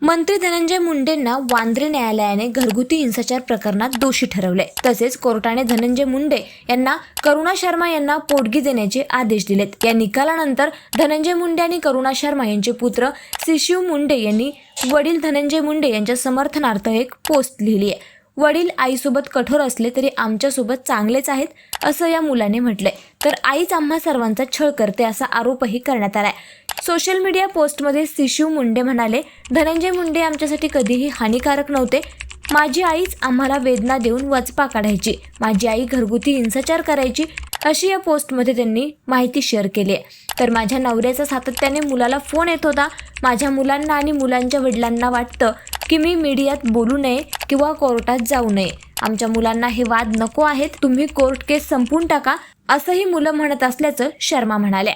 मंत्री धनंजय मुंडेंना वांद्रे न्यायालयाने घरगुती हिंसाचार प्रकरणात दोषी ठरवले। तसेच कोर्टाने धनंजय मुंडे यांना करुणा शर्मा यांना पोटगी देण्याचे आदेश दिलेत। या निकालानंतर धनंजय मुंडे आणि करुणा शर्मा यांचे पुत्र शिशू मुंडे यांनी वडील धनंजय मुंडे यांच्या समर्थनार्थ एक पोस्ट लिहिली आहे। वडील आईसोबत कठोर असले तरी आमच्यासोबत चांगलेच आहेत असं या मुलाने म्हटलंय। तर आईच आम्हा सर्वांचा छळ करते असा आरोपही करण्यात आलाय। सोशल मीडिया पोस्टमध्ये शिशू मुंडे म्हणाले, धनंजय मुंडे आमच्यासाठी कधीही हानिकारक नव्हते। माझी आईच आम्हाला वेदना देऊन वचपा काढायची, माझी आई घरगुती हिंसाचार करायची अशी या पोस्टमध्ये त्यांनी माहिती शेअर केली आहे। तर माझ्या नवऱ्याचा सातत्याने मुलाला फोन येत होता। माझ्या मुलांना आणि मुलांच्या वडिलांना वाटतं की मी मीडियात बोलू नये किंवा कोर्टात जाऊ नये। आमच्या मुलांना हे वाद नको आहेत, तुम्ही कोर्ट केस संपवून टाका असंही मुलं म्हणत असल्याचं शर्मा म्हणाल्या।